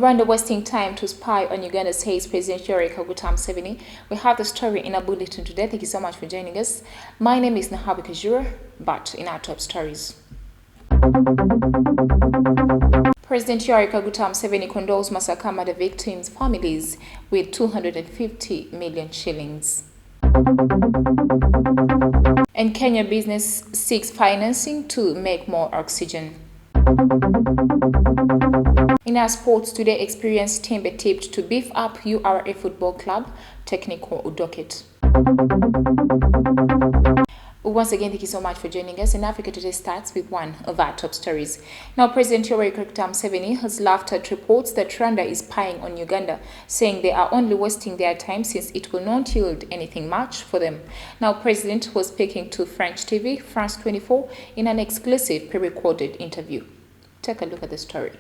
Rwanda wasting time to spy on Uganda, says President Yoweri Kaguta Museveni. We have the story in our bulletin today. Thank you so much for joining us. My name is Nahabi Kajura, but in our top stories. President Yoweri Kaguta Museveni condoles massacre murder victims' families with 250 million shillings. And Kenya business seeks financing to make more oxygen. In our sports today, experience Timber tipped to beef up URA Football Club technical docket. Once again, thank you so much for joining us. In Africa Today starts with one of our top stories. Now, President Yoweri Kaguta Museveni has laughed at reports that Rwanda is spying on Uganda, saying they are only wasting their time since it will not yield anything much for them. Now, President was speaking to French TV, France 24, in an exclusive pre-recorded interview. Take a look at the story.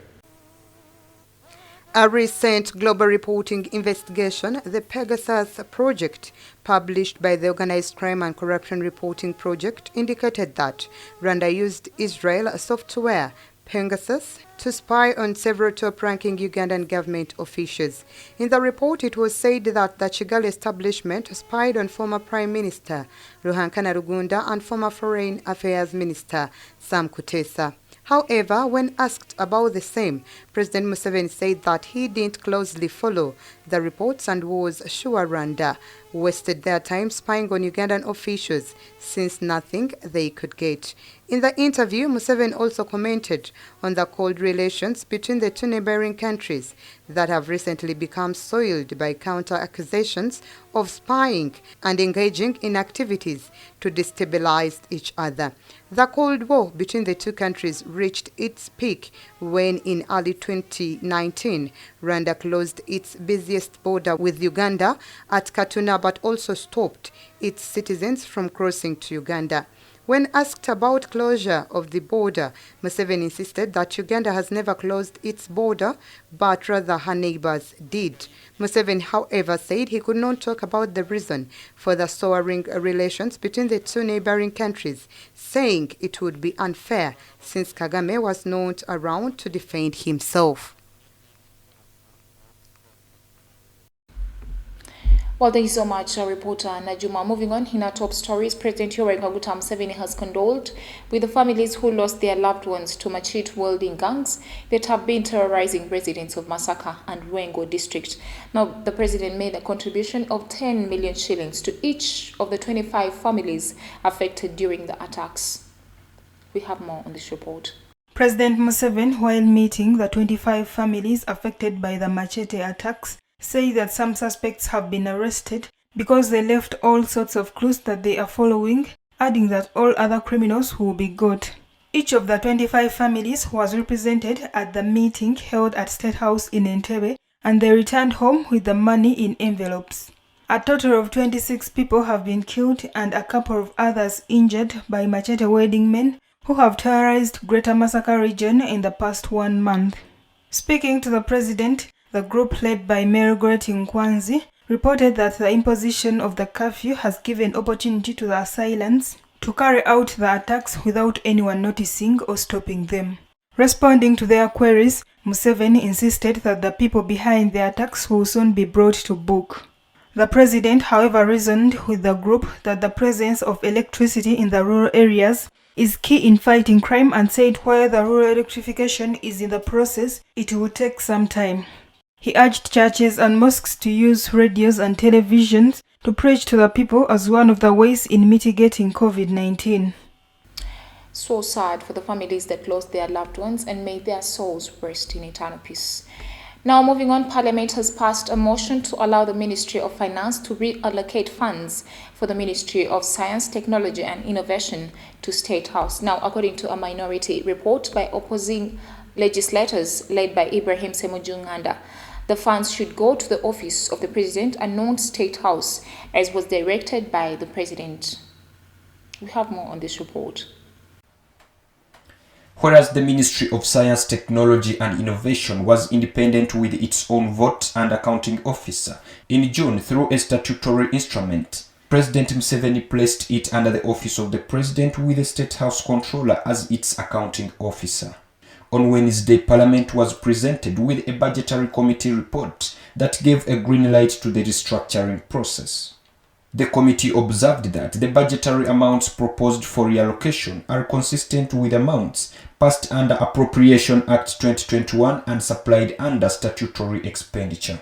A recent global reporting investigation, the Pegasus Project, published by the Organized Crime and Corruption Reporting Project, indicated that Rwanda used Israel software, Pegasus, to spy on several top-ranking Ugandan government officials. In the report, it was said that the Kigali establishment spied on former Prime Minister Ruhankana Rugunda and former Foreign Affairs Minister Sam Kutesa. However, when asked about the same, President Museveni said that he didn't closely follow the reports and was sure Rwanda wasted their time spying on Ugandan officials since nothing they could get. In the interview, Museveni also commented on the cold relations between the two neighboring countries that have recently become soiled by counter-accusations of spying and engaging in activities to destabilize each other. The Cold War between the two countries reached its peak when in early 2019, Rwanda closed its busiest border with Uganda at Katuna but also stopped its citizens from crossing to Uganda. When asked about closure of the border, Museveni insisted that Uganda has never closed its border, but rather her neighbors did. Museveni, however, said he could not talk about the reason for the souring relations between the two neighboring countries, saying it would be unfair since Kagame was not around to defend himself. Well, thank you so much, reporter Najuma. Moving on, in our top stories, President Yoweri Kaguta Museveni has condoled with the families who lost their loved ones to machete-wielding gangs that have been terrorizing residents of Masaka and Ruengo district. Now, the president made a contribution of 10 million shillings to each of the 25 families affected during the attacks. We have more on this report. President Museveni, while meeting the 25 families affected by the machete attacks, say that some suspects have been arrested because they left all sorts of clues that they are following, adding that all other criminals will be got. Each of the 25 families was represented at the meeting held at State House in Entebbe, and they returned home with the money in envelopes. A total of 26 people have been killed and a couple of others injured by machete-wielding men who have terrorized Greater Masaka region in the past 1 month. Speaking to the president, the group led by Mayor Goreti Nkwanzi reported that the imposition of the curfew has given opportunity to the assailants to carry out the attacks without anyone noticing or stopping them. Responding to their queries, Museveni insisted that the people behind the attacks will soon be brought to book. The president, however, reasoned with the group that the presence of electricity in the rural areas is key in fighting crime and said while the rural electrification is in the process, it will take some time. He urged churches and mosques to use radios and televisions to preach to the people as one of the ways in mitigating COVID-19. So sad for the families that lost their loved ones, and may their souls rest in eternal peace. Now, moving on, Parliament has passed a motion to allow the Ministry of Finance to reallocate funds for the Ministry of Science, Technology and Innovation to State House. Now, according to a minority report by opposing legislators led by Ibrahim Semujunganda, the funds should go to the office of the President and not State House, as was directed by the President. We have more on this report. Whereas the Ministry of Science, Technology and Innovation was independent with its own vote and accounting officer, in June through a statutory instrument, President Museveni placed it under the office of the President with the State House Controller as its accounting officer. On Wednesday, Parliament was presented with a budgetary committee report that gave a green light to the restructuring process. The committee observed that the budgetary amounts proposed for reallocation are consistent with amounts passed under Appropriation Act 2021 and supplied under statutory expenditure.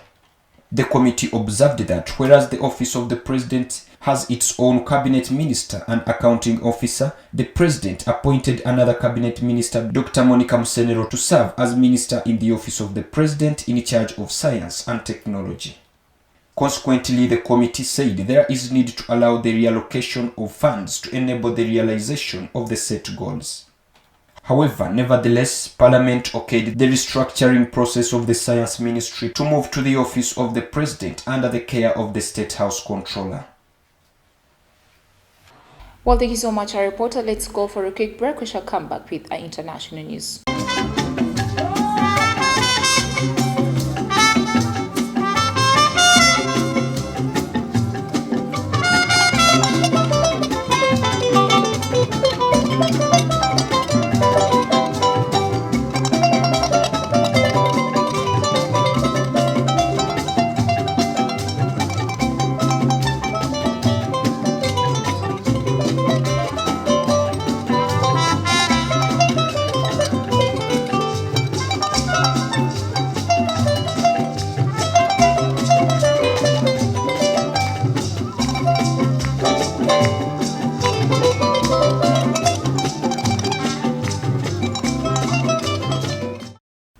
The committee observed that whereas the Office of the President has its own cabinet minister and accounting officer, the President appointed another cabinet minister, Dr. Monica Musenero, to serve as minister in the Office of the President in charge of science and technology. Consequently, the committee said there is need to allow the reallocation of funds to enable the realization of the set goals. However, nevertheless, Parliament okayed the restructuring process of the Science Ministry to move to the Office of the President under the care of the State House Controller. Well, thank you so much, our reporter. Let's go for a quick break. We shall come back with our international news.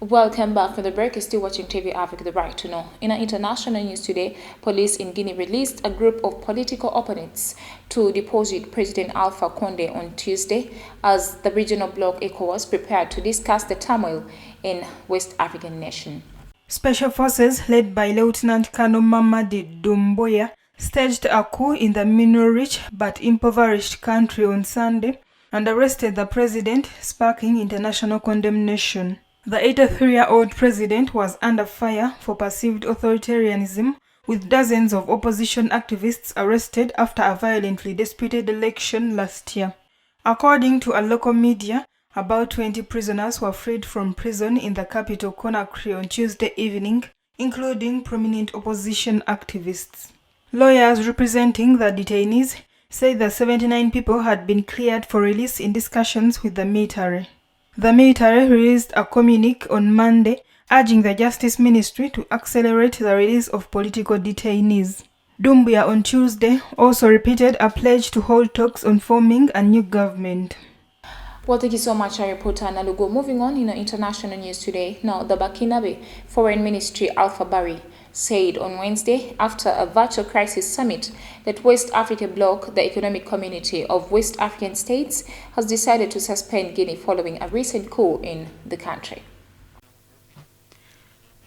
Welcome back from the break. You're still watching TV Africa, the right to know. In our international news today, police in Guinea released a group of political opponents to deposit President Alpha Conde on Tuesday as the regional bloc ECOWAS prepared to discuss the turmoil in West African nation. Special forces led by Lieutenant Colonel Mamadi Doumbouya staged a coup in the mineral-rich but impoverished country on Sunday and arrested the president, sparking international condemnation. The 83-year-old president was under fire for perceived authoritarianism, with dozens of opposition activists arrested after a violently disputed election last year. According to a local media, about 20 prisoners were freed from prison in the capital Conakry on Tuesday evening, including prominent opposition activists. Lawyers representing the detainees say that 79 people had been cleared for release in discussions with the military. The military released a communique on Monday urging the Justice Ministry to accelerate the release of political detainees. Doumbouya on Tuesday also repeated a pledge to hold talks on forming a new government. Well, thank you so much, our reporter Nalugo. Moving on in our international news today. Now, the Burkinabe Foreign Ministry Alpha Barry said on Wednesday after a virtual crisis summit that West Africa Bloc, the economic community of West African states, has decided to suspend Guinea following a recent coup in the country.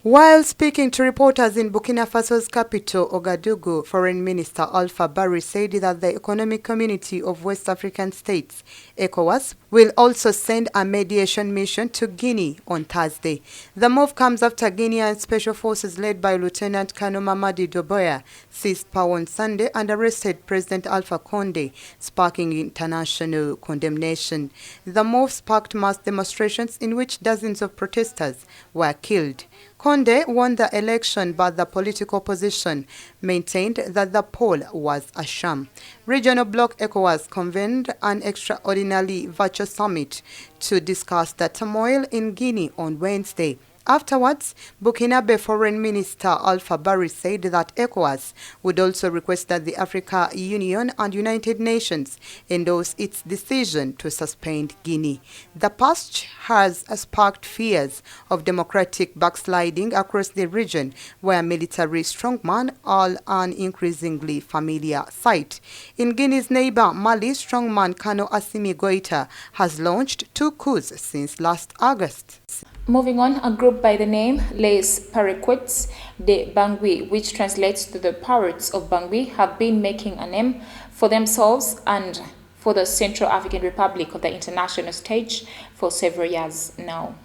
While speaking to reporters in Burkina Faso's capital, Ouagadougou, Foreign Minister Alpha Barry said that the Economic Community of West African States, ECOWAS, will also send a mediation mission to Guinea on Thursday. The move comes after Guinean special forces led by Lieutenant Colonel Mamadi Doumbouya seized power on Sunday and arrested President Alpha Conde, sparking international condemnation. The move sparked mass demonstrations in which dozens of protesters were killed. Conde won the election, but the political opposition maintained that the poll was a sham. Regional bloc ECOWAS convened an extraordinary virtual summit to discuss the turmoil in Guinea on Wednesday. Afterwards, Burkinabe Foreign Minister Alpha Barry said that ECOWAS would also request that the African Union and United Nations endorse its decision to suspend Guinea. The past has sparked fears of democratic backsliding across the region, where military strongmen are an increasingly familiar sight. In Guinea's neighbor Mali, strongman Colonel Assimi Goïta has launched 2 coups since last August. Moving on, a group by the name Les Paraquets de Bangui, which translates to the Pirates of Bangui, have been making a name for themselves and for the Central African Republic on the international stage for several years now.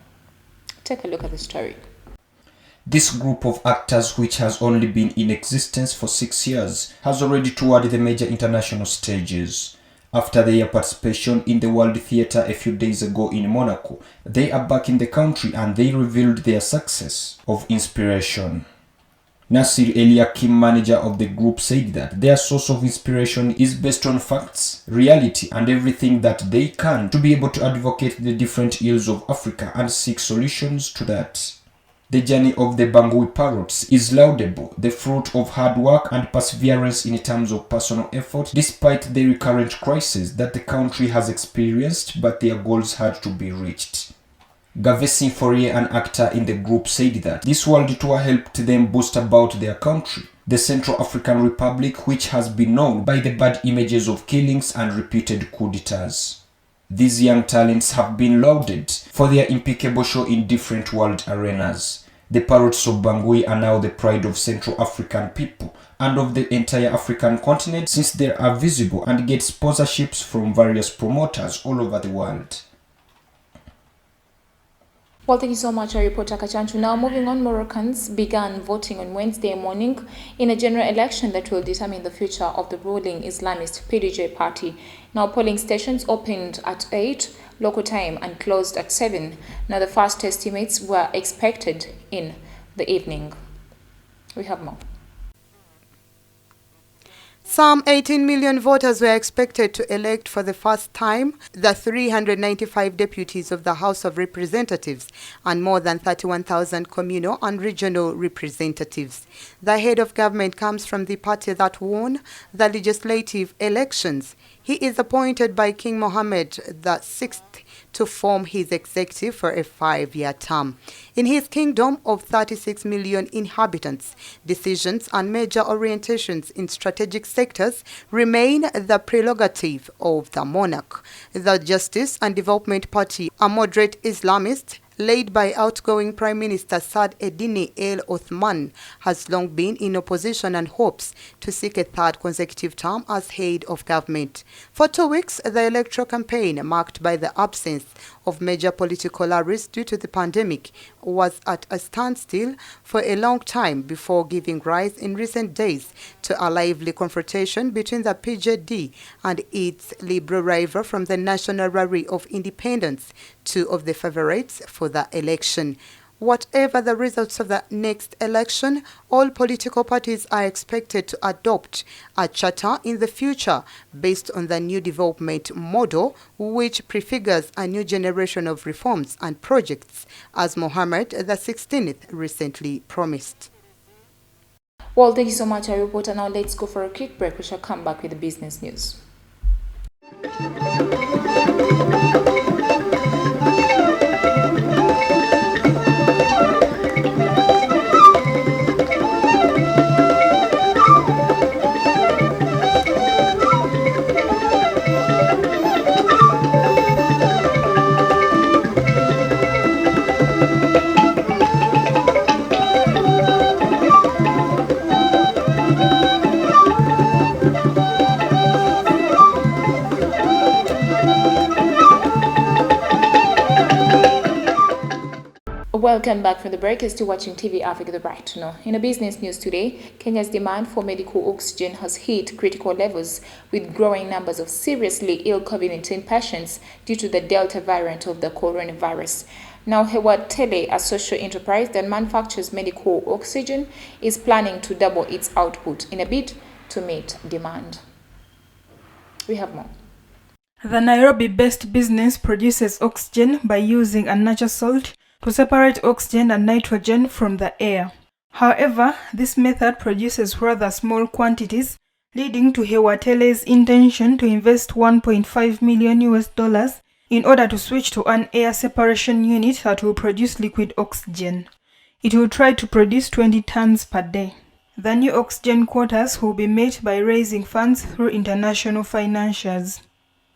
Take a look at the story. This group of actors, which has only been in existence for 6 years, has already toured the major international stages. After their participation in the World Theatre a few days ago in Monaco, they are back in the country and they revealed their success of inspiration. Nasir Eliakim, manager of the group, said that their source of inspiration is based on facts, reality, and everything that they can to be able to advocate the different ills of Africa and seek solutions to that. The journey of the Bangui parrots is laudable, the fruit of hard work and perseverance in terms of personal effort, despite the recurrent crises that the country has experienced, but their goals had to be reached. Gavessin Fourier, an actor in the group, said that this world tour helped them boast about their country, the Central African Republic, which has been known by the bad images of killings and repeated coup d'etats. These young talents have been lauded for their impeccable show in different world arenas. The parrots of Bangui are now the pride of Central African people and of the entire African continent, since they are visible and get sponsorships from various promoters all over the world. Well, thank you so much, our reporter Kachanchu. Now, moving on, Moroccans began voting on Wednesday morning in a general election that will determine the future of the ruling Islamist PDJ party. Now, polling stations opened at 8 local time and closed at 7. Now, the first estimates were expected in the evening. We have more. Some 18 million voters were expected to elect for the first time the 395 deputies of the House of Representatives and more than 31,000 communal and regional representatives. The head of government comes from the party that won the legislative elections. He is appointed by King Mohammed VI to form his executive for a 5-year term. In his kingdom of 36 million inhabitants, decisions and major orientations in strategic sectors remain the prerogative of the monarch. The Justice and Development Party, a moderate Islamist, led by outgoing Prime Minister Saad Eddine El Othman, has long been in opposition and hopes to seek a third consecutive term as head of government. For 2 weeks, the electoral campaign, marked by the absence of major political rallies due to the pandemic, was at a standstill for a long time before giving rise in recent days to a lively confrontation between the PJD and its liberal rival from the National Rally of Independence, two of the favorites for the election. Whatever the results of the next election, all political parties are expected to adopt a charter in the future based on the new development model, which prefigures a new generation of reforms and projects, as Mohammed XVI recently promised. Well, thank you so much, our reporter. Now let's go for a quick break. We shall come back with the business news. Welcome back from the break. You're still watching TV Africa, the Bright. In a business news today, Kenya's demand for medical oxygen has hit critical levels with growing numbers of seriously ill COVID-19 patients due to the Delta variant of the coronavirus. Now, Hewa Tele, a social enterprise that manufactures medical oxygen, is planning to double its output in a bid to meet demand. We have more. The Nairobi-based business produces oxygen by using a natural salt to separate oxygen and nitrogen from the air. However, this method produces rather small quantities, leading to Hewa Tele's intention to invest $1.5 million in order to switch to an air separation unit that will produce liquid oxygen. It will try to produce 20 tons per day. The new oxygen quotas will be met by raising funds through international financiers.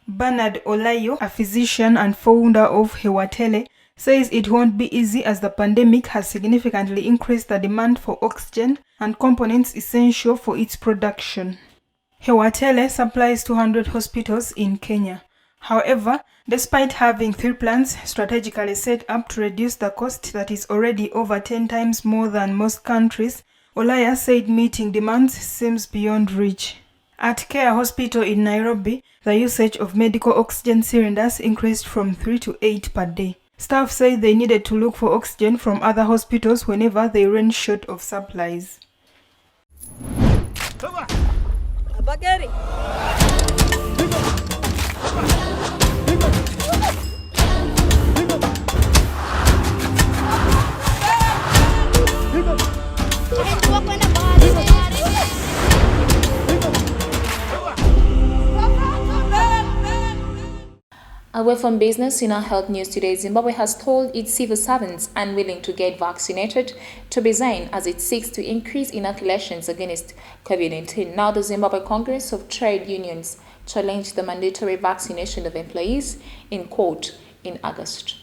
Bernard Olayo, a physician and founder of Hewa Tele, says it won't be easy as the pandemic has significantly increased the demand for oxygen and components essential for its production. Hewa Tele supplies 200 hospitals in Kenya. However, despite having 3 plants strategically set up to reduce the cost that is already over 10 times more than most countries, Olaya said meeting demands seems beyond reach. At Care Hospital in Nairobi, the usage of medical oxygen cylinders increased from 3 to 8 per day. Staff said they needed to look for oxygen from other hospitals whenever they ran short of supplies. Away from business, in our health news today, Zimbabwe has told its civil servants unwilling to get vaccinated to resign as it seeks to increase inoculations against COVID-19. Now, the Zimbabwe Congress of Trade Unions challenged the mandatory vaccination of employees in court in August.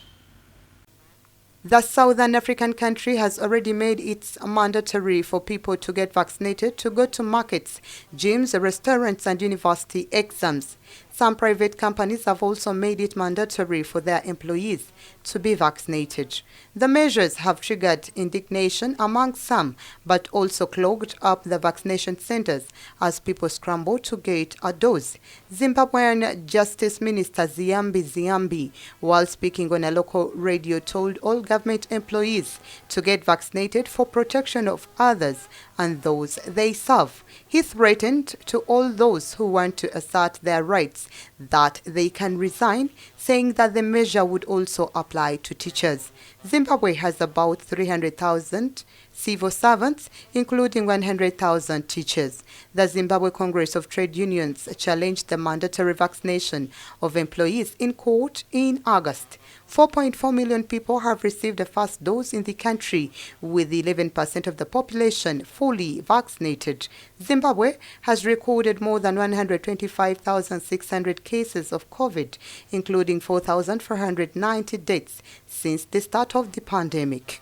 The Southern African country has already made it mandatory for people to get vaccinated to go to markets, gyms, restaurants, and university exams. Some private companies have also made it mandatory for their employees to be vaccinated. The measures have triggered indignation among some, but also clogged up the vaccination centers as people scramble to get a dose. Zimbabwean Justice Minister Ziyambi, while speaking on a local radio, told all government employees to get vaccinated for protection of others and those they serve. He threatened to all those who want to assert their rights that they can resign, saying that the measure would also apply to teachers. Zimbabwe has about 300,000 civil servants, including 100,000 teachers. The Zimbabwe Congress of Trade Unions challenged the mandatory vaccination of employees in court in August. 4.4 million people have received a first dose in the country, with 11% of the population fully vaccinated. Zimbabwe has recorded more than 125,600 cases of COVID, including 4,490 deaths since the start of the pandemic.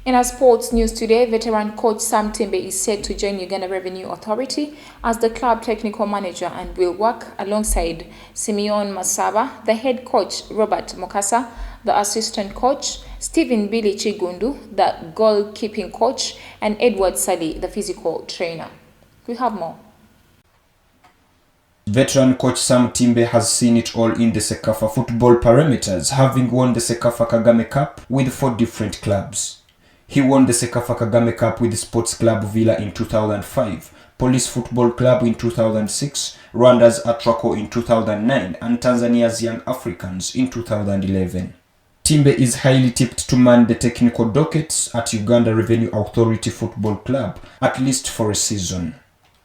In our sports news today, veteran coach Sam Timbe is set to join Uganda Revenue Authority as the club technical manager and will work alongside Simeon Masaba, the head coach Robert Mukasa, the assistant coach Stephen Billy Chigundu, the goalkeeping coach, and Edward Sally, the physical trainer. We have more. Veteran coach Sam Timbe has seen it all in the Sekafa football parameters, having won the Sekafa Kagame Cup with 4 different clubs. He won the Sekafa Kagame Cup with Sports Club Villa in 2005, Police Football Club in 2006, Rwanda's Atraco in 2009, and Tanzania's Young Africans in 2011. Timbe is highly tipped to man the technical dockets at Uganda Revenue Authority Football Club, at least for a season.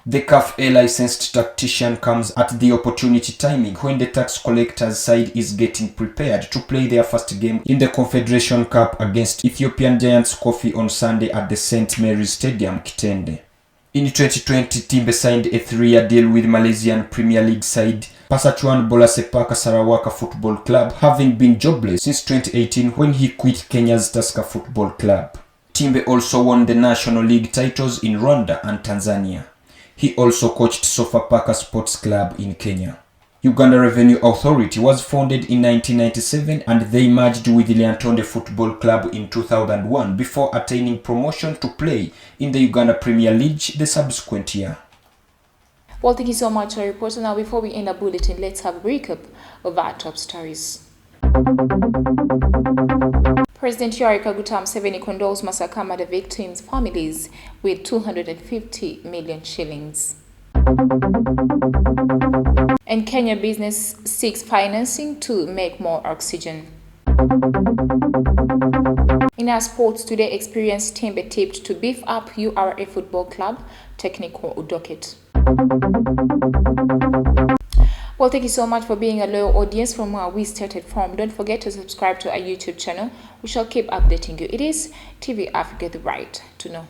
The CAF A-licensed tactician comes at the opportunity timing when the tax collectors side is getting prepared to play their first game in the Confederation Cup against Ethiopian Giants Kofi on Sunday at the St. Mary's Stadium, Kitende. In 2020, Timbe signed a 3-year deal with Malaysian Premier League side Persatuan Bola Sepaka Sarawak Football Club, having been jobless since 2018 when he quit Kenya's Tusker Football Club. Timbe also won the National League titles in Rwanda and Tanzania. He also coached Sofapaka Sports Club in Kenya. Uganda Revenue Authority was founded in 1997 and they merged with Lyantonde Football Club in 2001 before attaining promotion to play in the Uganda Premier League the subsequent year. Well, thank you so much, our reporter. Now, before we end our bulletin, let's have a recap of our top stories. President Yoweri Kaguta Museveni condoles Masakama the victims' families with 250 million shillings. And Kenya business seeks financing to make more oxygen. In our sports today, experienced Timbe tipped to beef up URA Football Club technical docket. Well, thank you so much for being a loyal audience from where we started from. Don't forget to subscribe to our YouTube channel. We shall keep updating you. It is TV Africa, the right to know.